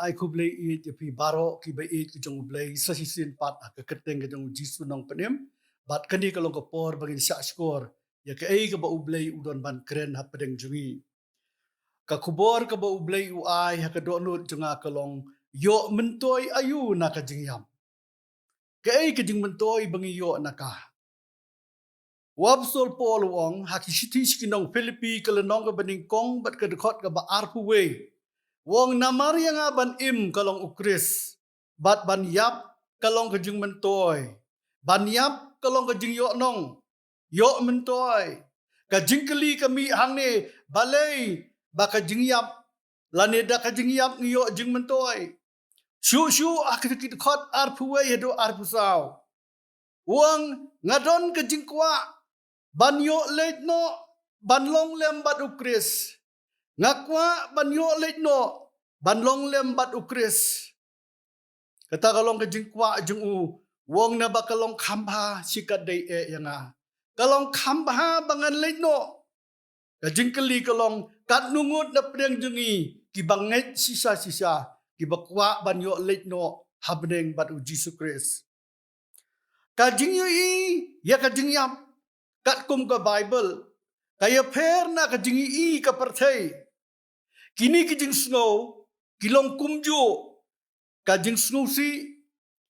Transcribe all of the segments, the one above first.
ai ku blai I te pi baro ki ba I ki jong blai sa si sin pat ka keteng ka jong jisu nong penem bat kani ka long ka por bagi sa skor ya ka ai ka ba ublai udon ban kren ha pedeng jungi ka kubor ka ba ublai u ai ha ka do nut junga ka long yo mentoi ayu na ka jingyam ka ai ka jing mentoi bangi yo na ka Wabsol Paul Wong haki sitish kinong Philippi kalenong ka baning kong bat ka dekot ka ba arpu we. Wong namari nga ban im kalong ukris. Bat ban yap kalong ka jing mentoy. Ban yap kalong ka jing yo nong. Yo mentoy. Ka jing kali kami hang ne balay ba ka jing yap. Laneda ka jing yap ngiyo jing mentoy. Shu haki dekot arpu we yado arpu saw. Wong ngadon ka jing kwa. Banyo leit no banlong lem bat ukris. Ngakwa banyo leit no banlong lem bat ukris. Kata kalong kajing kwa jeng u wong na ba kalong kamba sikat day yanga. Kalong kamba bangan leit no. Kajing kali kalong kat nungut na priang jengi kibangit sisa kibakwa banyo leit no habneng bat u Jesus Christ. Kajing yu I ya kajing yap kat kum ka Bible kaya per na ka jingi I ka perthai kini ki jing snow kilong kumjo ka jing snow si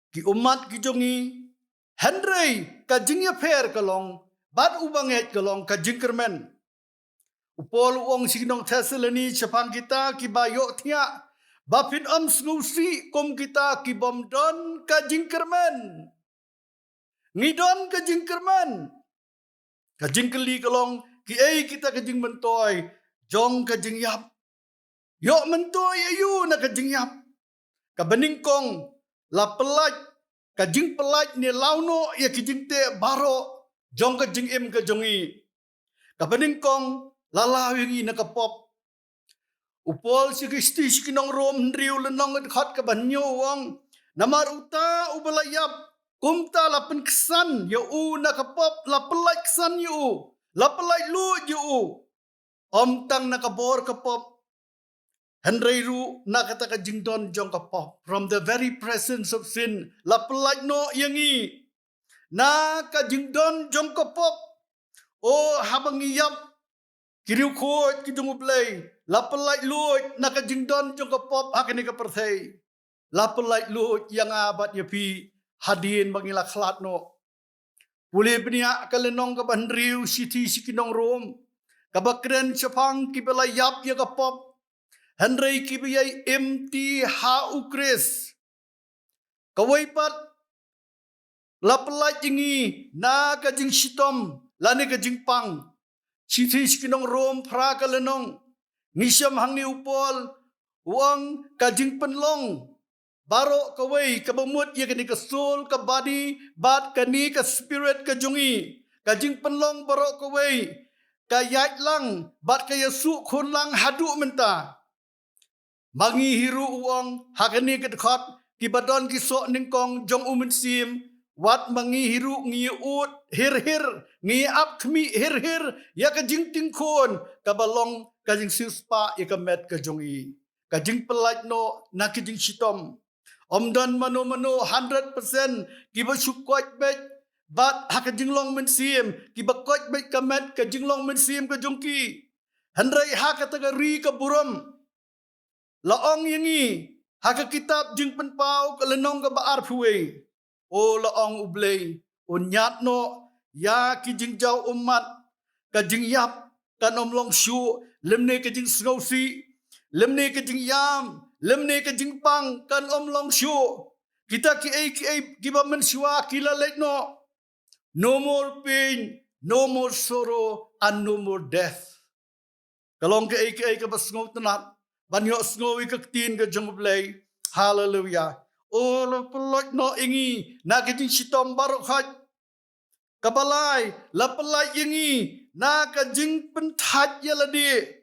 ki umat ki jongi Henry ka jing ya per kalong bat ubanget kalong ka jing kermen upol uong sinong Thessaloni Japan kita ki bayo thia bapin snow si kum kita ki bom don ka jing kermen ngidon ka jing kermen kajing keli kalong ki ai kita kajing mentoy jong kajing yap yo mentoy ayu na kajing yap ka bening kong la pelaj kajing pelaj ni launo ya kajing te baro jong kajing im ka jongi ka bening kong la lawingi na kapop upol si Kristi kinong rom ndriu lenong khat ka banyo wong namar uta ubalayap kumta lapen kesan ya u na kapop la pelai kesan yu la pelai lu yu om tang na kabor kapop Henry ru na kata ka jingdon jong kapop from the very presence of sin la pelai no yangi na ka jingdon jong kapop o habangi yap kiriu khot ki jong ublay la pelai lu na ka jingdon jong kapop hakani ka perthai la pelai lu yang abat yapi hadin bangila khlat no puli bnia kalenong ka bandriu city sikinong rom kabakren chapang kibela yap ya kapop Henry kibiyay empty ha ukris kawaipat lapelai jingi na kajing sitom lani kajing pang city sikinong rom pra kalenong ngisyam hangni upol uang kajing penlong baro kawai kabamut ya kani ka soul ka body bat kani ka spirit ka jungi kajing penlong baro kawai ka yat lang bat ka yesu khon lang hadu menta mangi hiru uang hakani ka dekat ki badon ki so ningkong jong umin sim wat mangi hiru ngi ut hir ngi ap khmi hir ya ka jing ting khon ka balong kajing sispa ya ka met ka jungi kajing pelaj no na kajing sitom Omdan mano 100% kiba syukwat bet bat haka jinglong mensim kiba kwat bet kamet ka jinglong mensim ka jongki handrai haka tagari ka buram laong yangi haka kitab jing penpau ka lenong ka baar phuwe o laong ublay o nyat no ya ki jingjau umat ka jingyap ka nomlong shu lemne ka jing snowsi lemne ka jing yam lemne ka jingpang kan long shu kita ki ai giba menshua kila let no more pain no more sorrow and no more death kalong ka ai ka basngo tanat banyo sngowi ka tin ka jongblay hallelujah all of lot no ingi na ka jing sitom barok hat kabalai lapalai ingi na ka jing penthat yaladi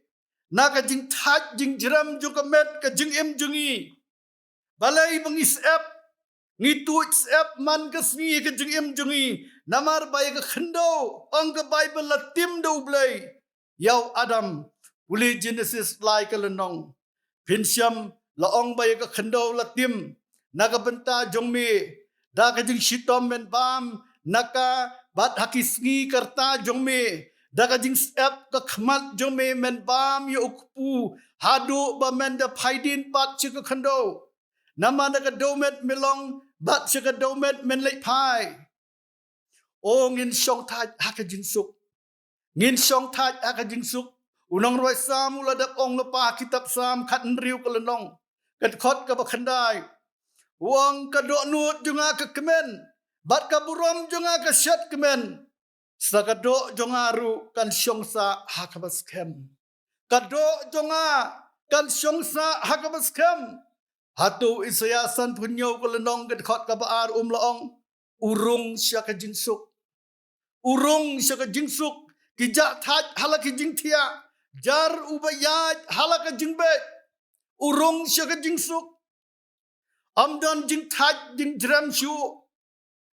na ka jing that jing jeram jung ka met ka jing em jungi balai bangis ep ngi tuit ep man ka sni ka jing em jungi namar bay ka khndo ong ka bible la tim do blay yaw adam uli genesis lai ka lenong pinsyam laong bay ka khando latim naga benta jongme da ka jing shitom men bam naka bat hakisngi karta jongme da ka jing step ka khmat jongme men bam yo ukpu hadu ba men da phaidin pat chi ka khando nama naga domet melong bat chi ka domet men lei phai o ngin song thai haka jing suk ngin song thai haka jing suk unong roi sam ula dak ong lepa kitab sam khat riu ka lenong kat khot ka ba khandai wang ka do nut junga ka kemen bat ka burom junga ka syat kemen sakado jonga ru kan syongsa hakabas kem kado jonga kan syongsa hakabas kem hatu isayasan punyo ka lenong kat khot ka ba ar laong urung sya ka jinsuk urung sya ka jinsuk kijak thaj halak jing thia jar ubayat halak jing be urung sya ka jinsuk amdan jing thaj jing dram shu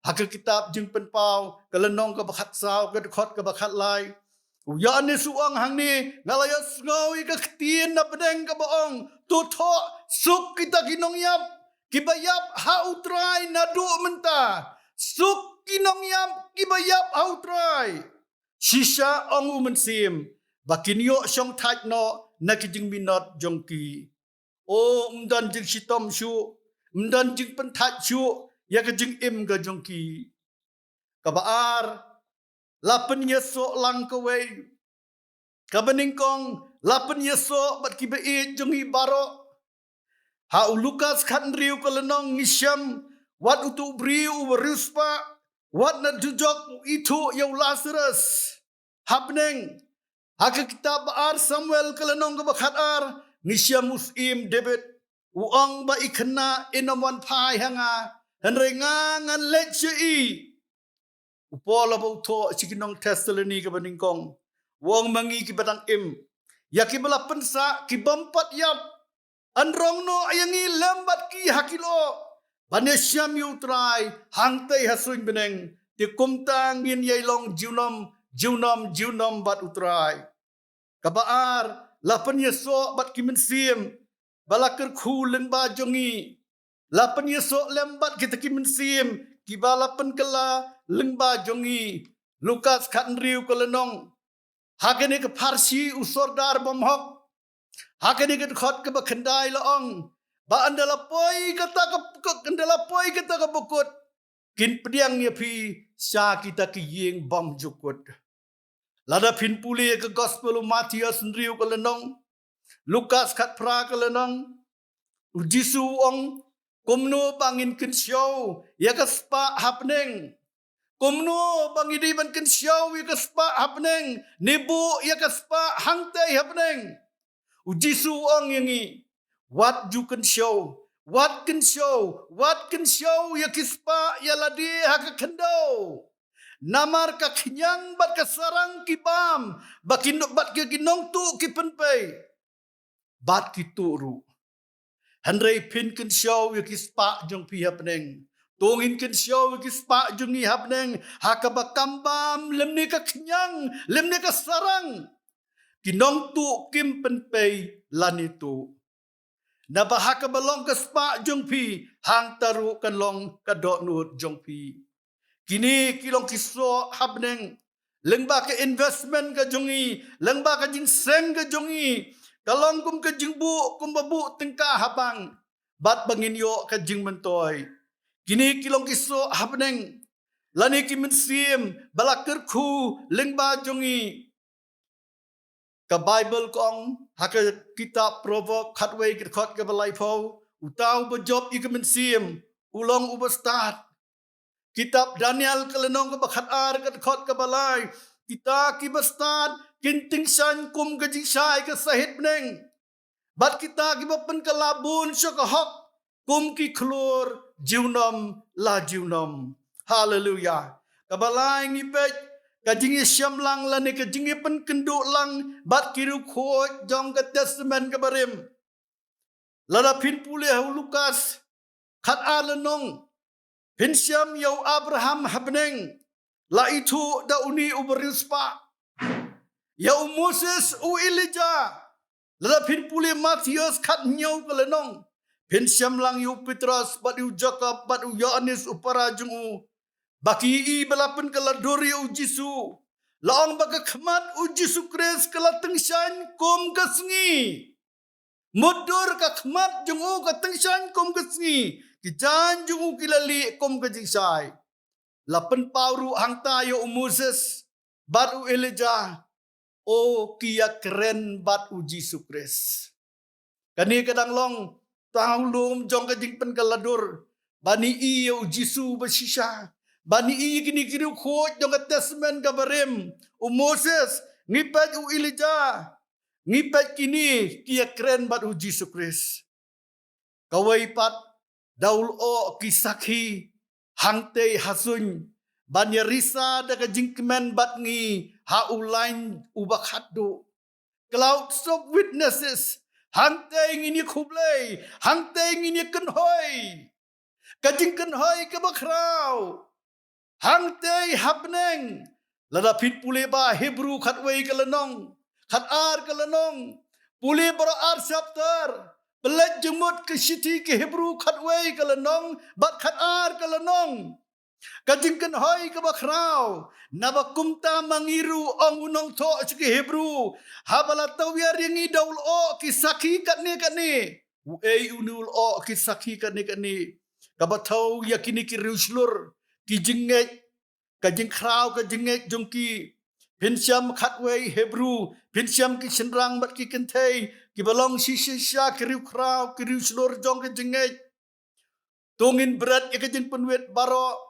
hak kitab jing penpau kalenong ka bakhat saw ka khot ka bakhat lai ya ni suang hang ni ngalaya ngawi ka ktien na pedeng ka baong tu tho suk kita kinong yap kibayap ha utrai na du menta suk kinong yap kibayap ha utrai shisha ong umensim bakinyo syong thaj no na kijing minot jongki o umdan jing shitom shu umdan jing pentat shu ya ka jing im ga jongki ka baar lapen yeso lang ka wei ka beningkong lapen yeso bat ki be jongi baro ha Lukas khan riu ka lenong ngisham wat utu briu ruspa wat na dujok itu ya Lazarus happening hak kitab baar Samuel ka lenong ka bakhat ar ngisham musim David uang ba ikna inaman phai hanga henrenga ngan lechi upola ba utho chikinong testalani ka beningkong wong mangi ki batang im yaki bala pensa ki bampat yap anrong no ayangi lambat ki hakilo banesyam yutrai hangtai hasuin beneng ti kumtang yin yailong jiunom bat utrai kabaar lapan yeso bat kimensim balakir khu lengba jongi lapan yeso lembat kita kimensim kibalapan kala lengba jongi Lukas khan riu kalenong hakene ke parsi usordar bomhok hakene ke khot ke bakhandai laong ba andala poi kata ka bukut kin pediang ye phi sya kita ki yeng bom jukut lada phin puli ke gospel Matius riu kalenong Lukas khat pra kalenong Jisu ong kumno bangin kin show ya ka spa happening kumno bangidi ban kin show ya ka spa happening nibu ya ka spa hangtai happening Jisu ong yangi what you can show ya kispa ya ladi hak kendo namar ka khinyang bat ka sarang kibam bakin bat ke ginong tu kipenpe bat kituru Henry pin kin show ya kispa jong pi happening tungin kin show ya kispa jong ni happening hakabakambam lemni ka khinyang lemni ka sarang kinong tu kimpenpe lanitu na bahaka balong ka spa jong pi hang taru kan long ka do nut jong pi kini kilong kiso happening lengba ka investment ka jongi lengba ka jing seng ka jongi kalong kum ka jingbu kum babu tengka habang bat bangin yo ka jing mentoy kini kilong kiso happening lani kimensim balakir khu lengba jongi ka Bible kong hak kitab proverb khatway kit khot ka balai pho utau ba job ikamensim ulong ubastat kitab Daniel kalenong ka bakhat ar ka khot ka balai kita kibastat kinting san kum ka jisai ka sahit neng bat kita kibapen ka labun syo ka hok kum ki khlur jiunom hallelujah ka balai ngipet kajing isyam lang lani kajing ipan kenduk lang bat kiru khoj jong ka testament ka barim lada pin pule hu Lukas khat alanong pin syam yau Abraham habneng la itu da uni uberispa ya Moses u Elijah lada pin pule Matius khat nyau kalenong Pensyam lang yu Petras, bat yu Jacob, bat yu Yohanes upara jungu. Baki i balapan kaladori u Jisu. Laong baga kemat u Jisu Kris kalateng syan kom kasngi. Modur ka kemat jungu kateng syan kom kasngi. Kijan jungu kilali kom kajingsay. Lapan pauru hang tayo u Moses, bat u Elijah. O kia keren bat u Jisu Kris. Kani kadang long tahu lum jong kajing pen kaladur. Bani i u Jisu basisha. Bani i kini kiri khoj jong testament kabarim. U Moses ngipet u Elijah. Ngipet kini kia keren bat u Jisu Kris. Kawai pat daul o kisaki hangte hasun. Bani risa da kajing kemen bat ngi ha ulain ubak hadu. Cloud of witnesses. Hangte ngini kublay. Hangte ngini kenhoy. Kajing kenhoy kebakraw. Hangte hapneng. Ladapit pule ba Hebrew khatway kalanong. Khatar kalanong. Pule bara ar chapter. Belet jemut ke siti ke Hebrew khatway kalanong. Bat khatar kalanong. Kajing kenhoy kebakraw. Nabakumta mangiru ang unong to ke Hebrew. Habala tawya ringi daul o kisaki katni. Uay unul o kisaki katni. Kabataw yakini ki ruslur. Kijinget. Kajing kraw kajinget jongki. Pensyam khatway Hebrew. Pensyam ki senrang bat ki kentay. Kibalong sisya ki riu kraw ki ruslur jong kajinget. Tungin berat ya kajing penwet baro.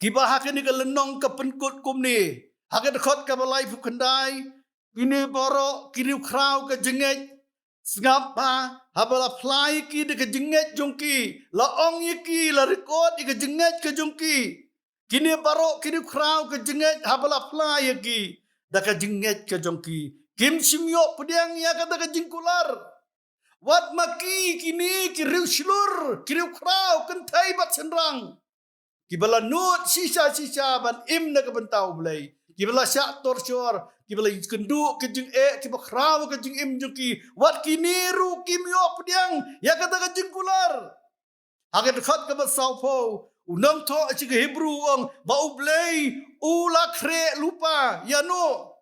Kiba hakin ni kalenong ka penkut kumni. Hakin khot ka balai fukandai. Kini boro kiri kraw ka jenget. Sengapa habala fly ki de ka jenget jongki. Laong yiki la record ka jenget ka jongki. Kini baro kiri kraw ka jenget habala fly yiki. Da ka jenget ka jongki. Kim simyo pediang ya kata ka jingkular. Wat maki kini kiri slur kiri kraw kentai bat senrang. Kibala nut sisa ban im na kabentau belai. Kibala syak torsyor. Kibala kenduk kejeng kibala kraw kejeng im jengki. Wat kiniru kimyo pediang. Ya kata kejeng kular. Hagat dekat kabat saupo. Unang to cik Hebrew ang bau belai. Ula kre lupa. Ya no.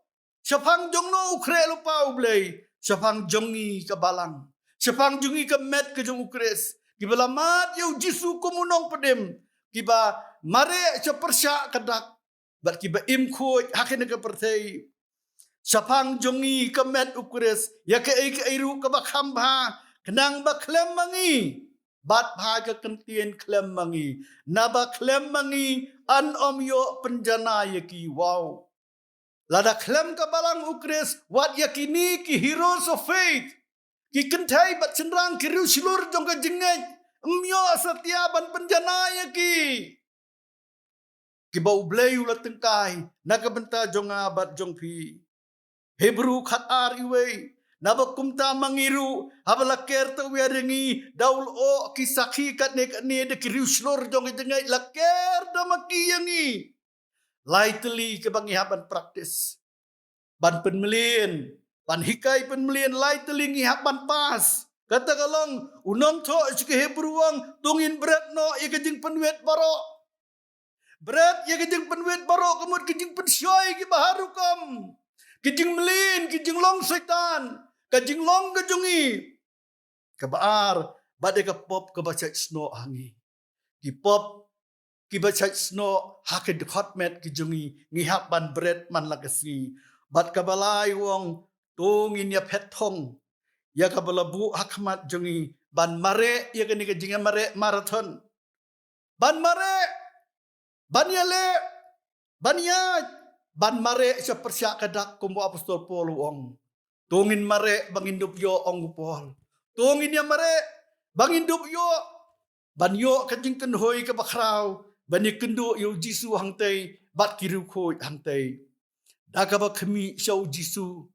Siapang jong no kre lupa belai. Siapang jongi kabalang. Siapang jongi kemet kejeng ukres. Kibala mat yau Jisu kumunong pedem. Kiba mare sepersyak kedak. Bat kiba imkut hakin ke pertai. Sapang jongi kemet ukres. Ya ke eiru ke bakhamba. Kenang ba klem mangi. Bat bhaga kentien klem mangi. Naba klem mangi. An om yo penjana yaki. Wow. Lada klem ke balang ukres. Wat yakini ki heroes of faith. Ki kentai bat senrang kiru silur jong ke jenget. Myo setia ban penjana ki. Kibau blay ulat tengkai. Nakabenta jonga bat jong pi. Hebrew khatar iwe. Nabakumta mangiru. Habala kerta wiarengi. Daul o kisaki katne de kiriuslor jong jengai. Laker damaki yangi. Laiteli kebangi haban praktis. Ban penmelien. Ban hikai penmelien. Laiteli ngihap ban pas. Kata kalong, unong to ke Hebruang, tungin berat no, ya kejing penwet baro. Berat, ya kejing penwet baro, kemudian kejing pensyoy, ki baharu kam. Kejing melin, kejing long setan, kejing long kejungi. Kebaar, badai ke pop, kebacak snow hangi. Ki pop, kebacak snow, hakin hotmet kejungi, ngihap ban berat man lagasi. Bad kabalay wong, tungin ya petong. Ya kabala bu hakmat jongi ban mare ya kini kejingan mare marathon ban mare ban yale ban yaj ban mare sepersyak kedak kumbu apostol Paul wong tungin mare bangindup yo ong Paul tungin ya mare bangindup yo ban yo kejing kenhoy ke bakraw ban kendu yo Jisu hangtai bat kiru khoi hangtai dakaba kemi syau Jisu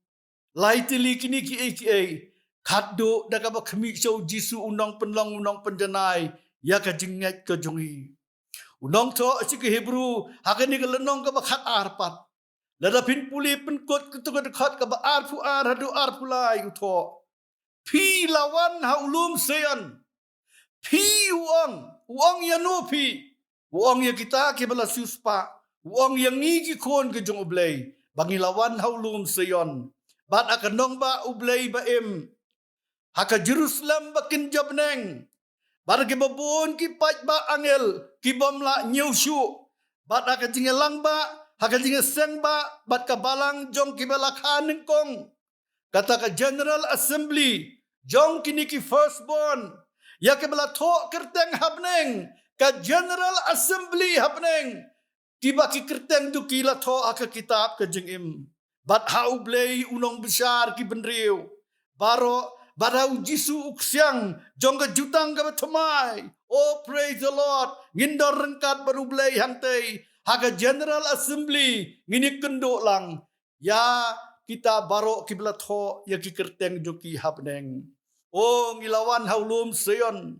laitili kini ki Khaddo dakaba kami show Jisu unang penlong unang penjanai ya kajingat kajungi. Unang to si ke Hebrew hakani ke lenong ka bakhat arpat. Ladapin puli penkot ketukad khat ka ba arfu ar hadu arfulai utho. Pi lawan haulum seyan. Pi uang yanu pi. Uang ya kita ke bala suspa. Uang yang ngigi kon ke jong ublay. Bangi lawan haulum seyan. Bat akan nong ba ublay ba im. Haka Jerusalem bakin jabneng. Bar ki babun ki paj ba angel. Ki bom la nyushu. Bat akan jingelang ba. Haka jingeseng ba. Bat kabalang jong ki bala kaning kong. Kata ka General Assembly. Jong kini ki firstborn. Ya ke bala thok kerteng hapneng. Ka General Assembly hapneng. Tiba ki kerteng tu ki la thok aka kitab ke jeng im. Bat hau blay unong besar ki benriu. Baro barau jisu uksyang. Jong ke jutang ke batamai. Oh praise the Lord. Ngindor rengkat baru blay hantai. Haka General Assembly. Ngini kenduk lang. Ya kita barok kiblat ho ya ki kerteng joki hapneng. Oh ngilawan haulum seyon.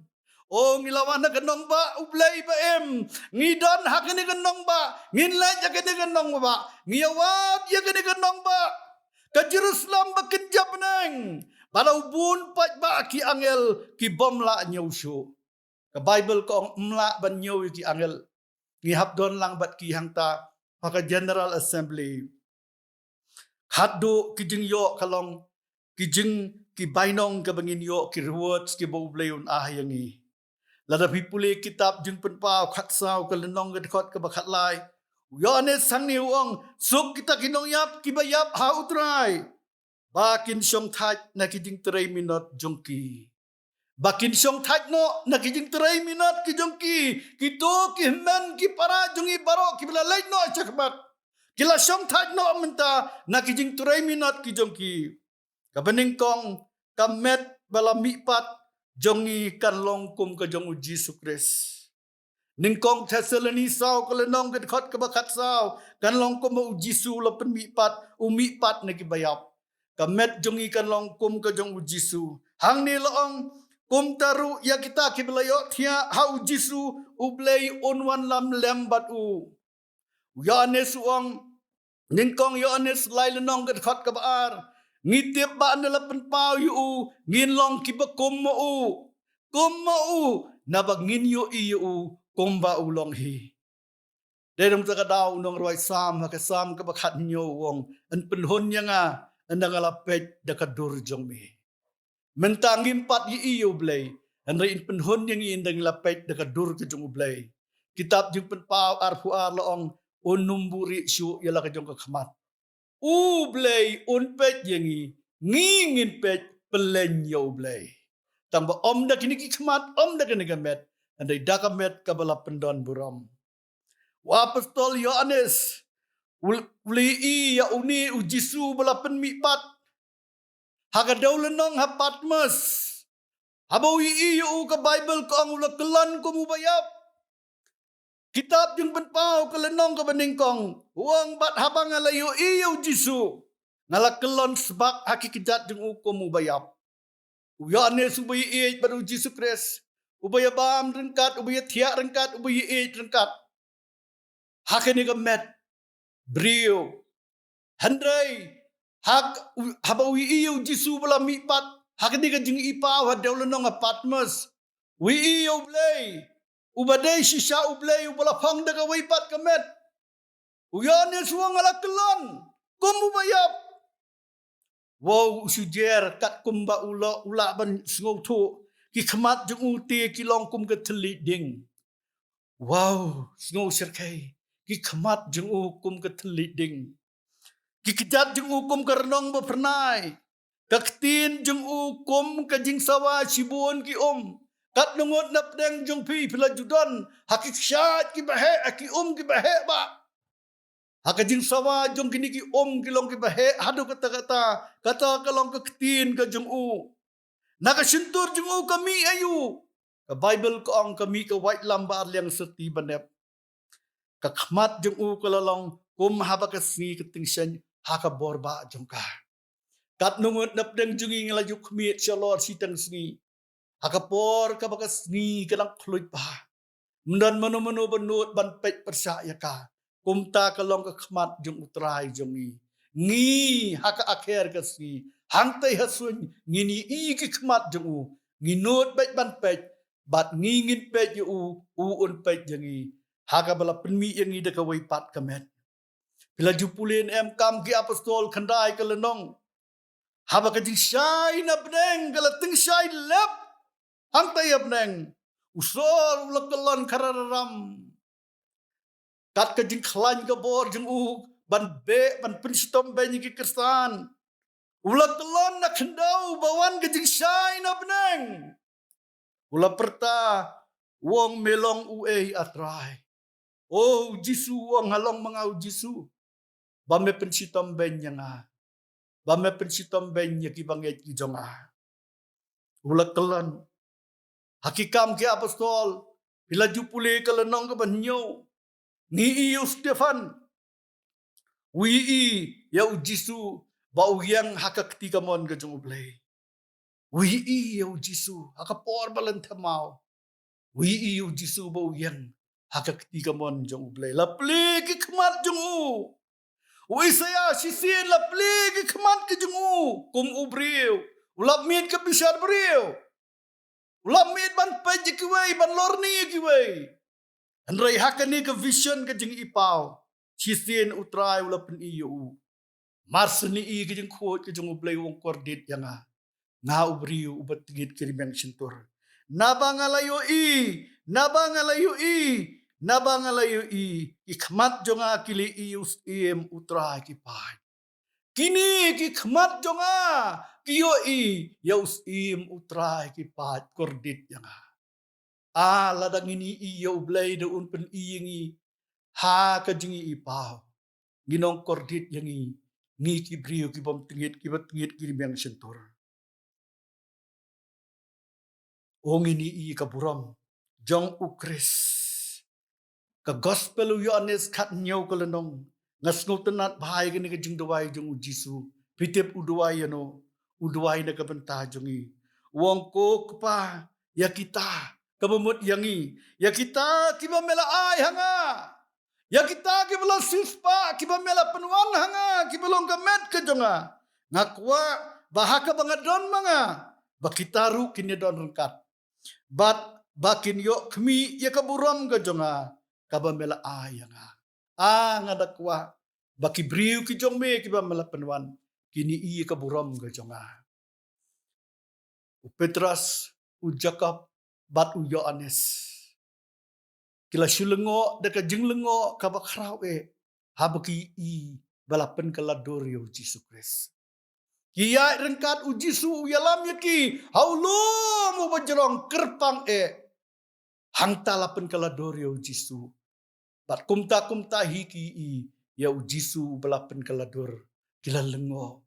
Oh ngilawan na ganong ba ublay ba em. Ngidan hakini ganong ba. Nginlay ya kini ganong ba. Ngiyawat ya kini ganong ba. Ka Jerusalem bakin jabneng. Balau bun pat ba ki angel ki bom la nyushu. Ka Bible ko mla ban nyaw ki angel. Ngihap don lang bat ki hangta. Maka General Assembly. Haddo kijing yo kalong kijing ki bainong ka bangin yo ki rewards ki bobleon ahyangi. Lada pipuli kitab jing penpau khatsau ka lenong ka dekot ka bakhatlai. Yone sang ni uong suk kita kinong yap ki bayap ha utrai. Bakin syong thaj na kijing 3 minut jongki. Bakin syong thaj no na kijing 3 minut ki jongki. Kito ki men ki para jongi barok ki bila lay no chakbat. Kila syong thaj no minta na kijing 3 minut ki jongki. Kabening kong kamet bala mipat jongi kan longkum ka jong Jesu Kris. Ningkong Thessaloni saw kalenong ka dekat ka bakat saw kan longkum mo Jesu lapen mipat umipat na kibayap. Kamet jongi kan longkum ka jong Jesu. Hang ni loong kum taru ya kita kiblayo tia hau Jesu ublay unwan lam lembat u. Yohanes uang ningkong Yohanes lailenong dekat ka baar. Ngitip ba nila penpau yu nginlong kibakum mo u. Kum mo u nabag nginyo iyo u kumba ulong hi. Derong takadaw nong roy sam hakasam kabakat nyo wong an penhon niya nga an nangalapet dakadur jong mi. Mentangim pat iyo blay an rin penhon niya ngindang lapet dakadur ka jong blay. Kitab jong penpau arpuar loong unumburi syu yala ka jong kakamat. Ublay unpet yangi ngingin pet pelenyo blay. Tamba om da kini kikamat om da kini gamet. Andai dakamet kabala pendon buram. Wa apostol Yohanes uli ya uni ujisu bala penmipat. Hagadaw lenong ha Patmos. Habawi iyo ka Bible ko ang ulakelan ko mubayap. Kitab yung penpau kelenong ka baningkong. Uang bat habang ngalayo iyo jisu. Ngalakelon sebab hakikat yung ukom mubayap. Yohanes ubay iya baru Jesu Kris. Ubaya bam rengkat, ubaya tiak rengkat, ubaya eight rengkat. Hakini gamet, brio, handray, habawi iyo Jesu bala mipat. Hakini ka jing ipaw hadaw lenong a Patmos. Wi iyo blay, ubaday sisya ublay ubala pang dagaway pat kamet. Uyanis wang alakelon, kumubayap. Wow usujer kat kumba ula ban sengaw to. Ki khamat jung uti ki longkum ke teliding. Wow, sengaw serkai. Ki khamat jung ukum ke teliding. Ki kejat jung ukum ke renong bapernai. Kaktin jung ukum ke jing sawa sibun ki Kat nungot napdeng jung pi pila judan. Hakik syat ki bahe, aki ki bahe ba. Haka jing sawa jung kini ki ki long ki bahe. Hadu kata-kata. Kata kalong kaktin ke jung Nakasintur jung kami ayu. Ka Bible ko ang kami ka white lambar liang serti banep. Kakmat jung kalalong kumahaba kasni ketingsan haka borba jung ka. Kat nungut napdeng jungi ngalajuk kami at Lord sitang sni. Haka por ka bakasni kalang kluit pa. Mendan mano-mano benut ban pet persaya ka. Kumta kalong kakmat jung utray jungi. Ngi haka akhir kasni hang tay hasun ngini ki khmat jong u nginot bet ban pet bat ngingin pet yu u un pet jangi haga bala penmi yangi de kawai pat kamet bila jupulin em kam ki apostol khandai kalenong haba ka jing shai na bneng kala ting shai lep hang tay abneng usol ulakalan kararam kat ka jing khlan ka bor jong u ban be ban pinstom be ni ki kristan ulakalan na khandau bawan ka jing shai na bneng ula perta wong melong ue atrai oh jisu wong halong mangau jisu bame pensitom ben nyanga bame pensitom ben nyaki banget ki jonga ula kelan hakikam ki apostol bila jupule kelenong ke banyo ni iu Stefan wi i ya jisu bau yang hakak ketika mon ke jong ublei wi i ya jisu hakapor balan thamau wi i ya jisu bau yang hakak ketika mon jong ublei la ple ki khmat jong u wi saya sisin la ple ki khmat ki jong u kum ubriu ulap mit ke pisar briu ulap mit ban pej ki wei ban lorni ki wei andrai hakani ke vision ke jing ipau sisin utrai ulap pen iu marsni i ke jing khot ke jong ublei wong kordit yanga nga ubriu ubat tigit kirimang sintur nabangalayo i ikhmat jonga kili ius im utra ki pai kini ki khmat jonga kiyo i yaus im utra ki pai kordit yanga ladang ini i yo blai de un pen i ngi ha ka jingi i pau ginong kordit yangi ngi ki brio ki bom tingit ki bat tingit kirimang sintur ong ini i kaburam jong ukris ka gospel u Yohanes khat nyau kalenong ngas ngotenat bahai gini ke jing dawai jong jisu pitep udawai yano udawai na kabenta jongi wong ko kpa ya kita kabamut yangi ya kita kiba mela ai hanga ya kita kibala sispa kiba mela penuan hanga kibalong kamet ke jonga ngakwa bahaka bangadon manga bakitaru kini don rengkat bat bakin yo kmi ya kaburam ke jonga kabamela ayanga ngadakwa baki briu ki jongme ki bamela penwan kini i kaburam ke jonga u Petras u Jakob bat u Yohanes kila shulengo deka jinglengo kabakrau habaki i balapen kaladorio Jesus Christ kia rengkat u Jisu yalam yaki haulum u bajrong kerpang hangtalapen kaladorio Jisu bat kumta hiki i ya u Jisu balapen kalador kila lengo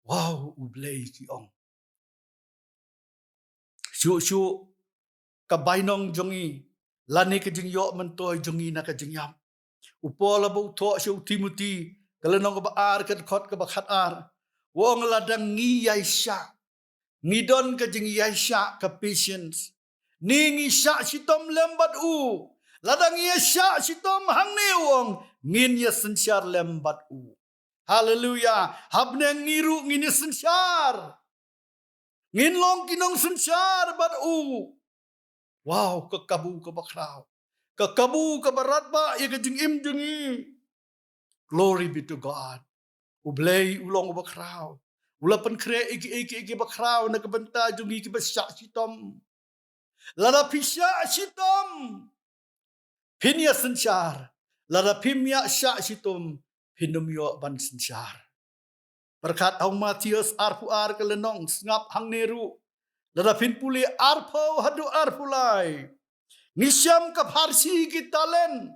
wow u blei ki ong syu kabainong jongi lani ke jing yo mentoy jongi na ke jing yam upola bu tho syu Timothy kalenong ba ar ke khot ke ba khat ar wong ladang ngi yaisha ngidon ke jing yaisha ke patience ni ngi sha sitom lembat u ladang yaisha sitom hang ne wong ngin ya sensyar lembat u haleluya habne ngiru ngini sensyar ngin long kinong sensyar bat u wow kekabu ke bakrau kekabu ke barat ba ya ke jing im jengi glory be to God ublei ulong bakrau ulapan kre iki bakrau na kebenta jungi ki besyak sitom lada pisya sitom pinya sensyar lada pimya syak sitom pinum yo ban sensyar berkat au Matius arpu ar kelenong ngap hang neru lada pin puli arpo hadu arpulai nisyam ka farsi ki talen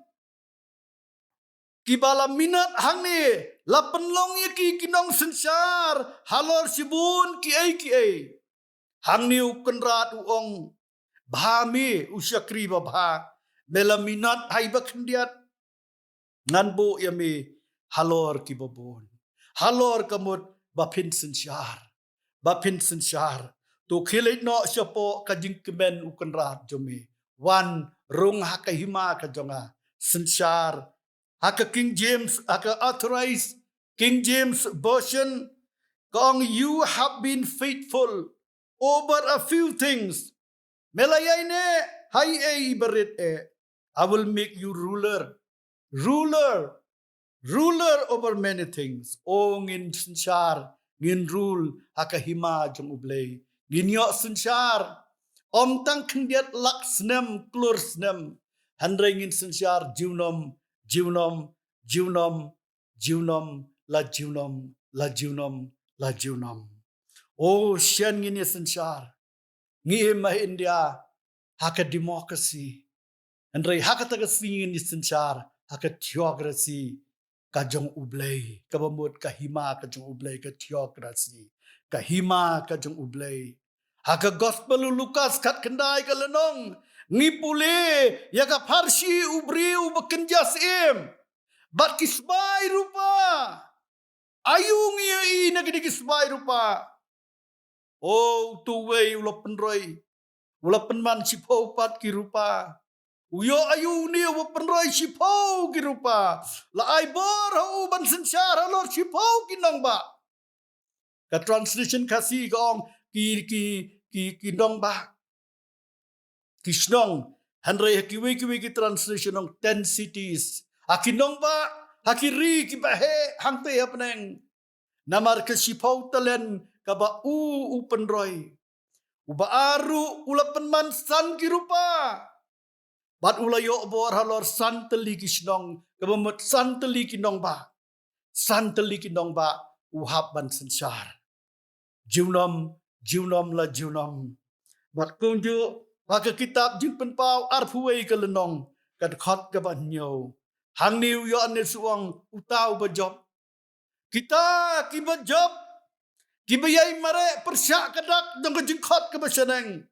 kibala minat hang ni lapen long ki kinong sensyar halor sibun ki ai hang ni ukenrat uong bahami usyakri babha bela minat hai bakhndiat nganbo yami halor ki babon halor kamut bapin sensyar to khilet no syapo kajing kemen ukenrat jome wan rung hakahima ka jonga sensyar haka King James haka authorized King James version Kong you have been faithful over a few things. Melayay ne, hay berit I will make you ruler. Ruler. Ruler over many things. O ngin sensyar, ngin rule, hakahima jong ublay. Ngin yok sensyar. Om tang kendiat lak senem, klur senem. Handrai ngin sensyar, jiunom, jiunom, jiunom, jiunom, la jiunom, la jiunom, la jiunom. O sian ngin sensyar. Ngi mah India, haka demokrasi. Handrai haka tagasi ngin sensyar, haka teokrasi. Kajong ublay, kabamut kahima kajong ublay ka teokrasi, kahima kajong ublay. Haka gospel Lukas kat kendai ka lenong, ngipule ya ka parsi ubriu bekenjas bat kisbai rupa, ayung iya nagdi kisbai rupa. Oh tuway ula penman sipo pat ki rupa. Uyo ayu ni penroy sipau kirupa. La ai bor hau ban sensyara lor sipau kinong ba. Ka translation kasi kong ki nong ba. Kisnong handre kiwi ki translation ng 10 cities. Akinong ba hakiri ki bahe hangte hapneng. Namar ke sipau talen ka ba penroy. Uba aru ula penman san kirupa. Bat ulayo bor halor santeli kisnong kabamut santeli kinong ba uhap ban sensar jiunom la jiunom bat kunju baka kitab jing penpau arpuai kelenong kad khot ka ban nyo hang niu yo ane suang utau bajob kita ki bajob ki bayai mare persyak kadak dong jing khot ka basaneng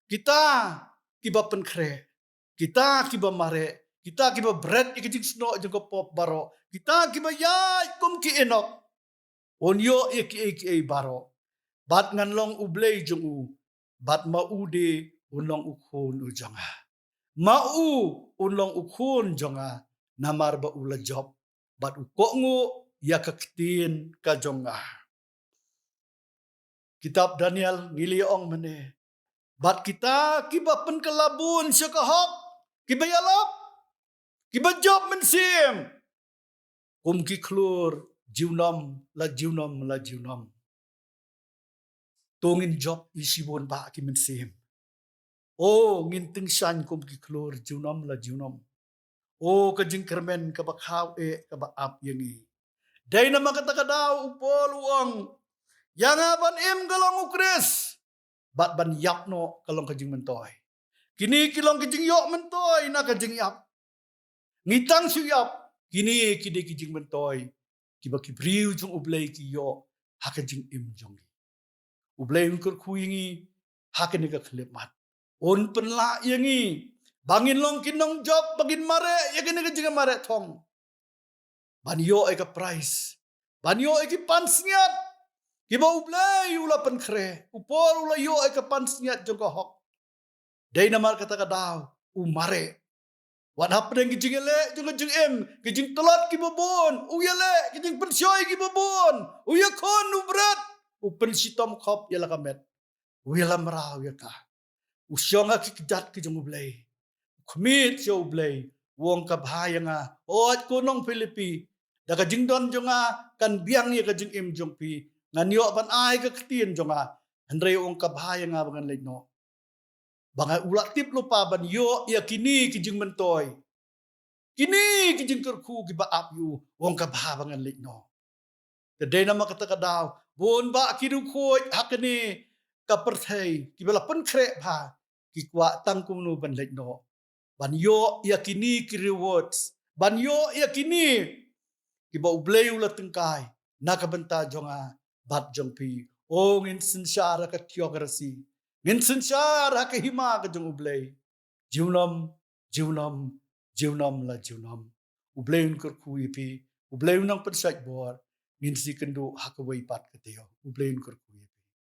kita ki bapen kre kita kiba mare, kita kiba bread ikijing sno jengko pop baro, kita kiba yai kum ki enok, onyo iki baro, bat ngan long ublay jong u, bat maude unlong ukhon ujonga, unlong ukhon jonga, namar ba ula job, bat ukongu ya kaktin ka jonga. Kitab Daniel ngiliong mene, bat kita kiba pen kelabun syakahok, kiba yalap, kiba job mensim. Kum ki klur, jiunom la jiunom. Tungin job isibon ba ki mensim. Oh, nginting syan kum ki klur, jiunom la jiunom. Oh, kajing kermen kaba kaw kaba ap yangi. Day na makatagadaw upol uang. Yang aban galong ukris. Bat ban yap no kalong kajing mentoy. Kini kilong kajing yok mentoy na kajing yap. Ngitang suyap. Kini kide kajing mentoy. Kiba kibriu jong ublay ki yok. Hakajing jongi. Ublay ukur kuingi. Hakin ika kelipat. On penla yangi. Bangin long kinong job. Bagin mare. Yakin ika kajing mare tong. Ban yok ika price. Ban yok ika pansnyat. Kiba ublay ula penkre, upor ula yo ay kapansnyat jong kahok. Day naman katakadaw, umare. What happened kijing ele, jong kijing telat kibabon, uyale, kijing pensyoy kibabon, uyakon ubrat, upensitom kop yala kamet, uyala maraw yaka. Usyong kikijat kijong ublay. Kumit siya ublay, wong kabhaya nga, oat kunong Pilipi, da kajing don jong kan biang ya kajing jong pi, nganyo ban ay kaktin jonga andre ong kabhaya nga bangan legno bangai ulat tip lupa ban yo ya kini kijing mentoy kini kijing kerku giba ap yu ong kabha bangan legno tedai nama kata kadaw bon ba kidu khoi hakani kaperthai kibala pen kre pha kikwa tangkum nu ban legno ban yo ya kini ki rewards ban yo ya kini kiba ublay ulat tengkai nakabenta jonga bat jong pi ngin sensyara ka teokrasi ngin sensyara ka hima ka jong ublay jiunom la jiunom ublay un kur kui pi ublay unang pensat bor ngin si kendo hakawai pat ka teo ublay un kur kui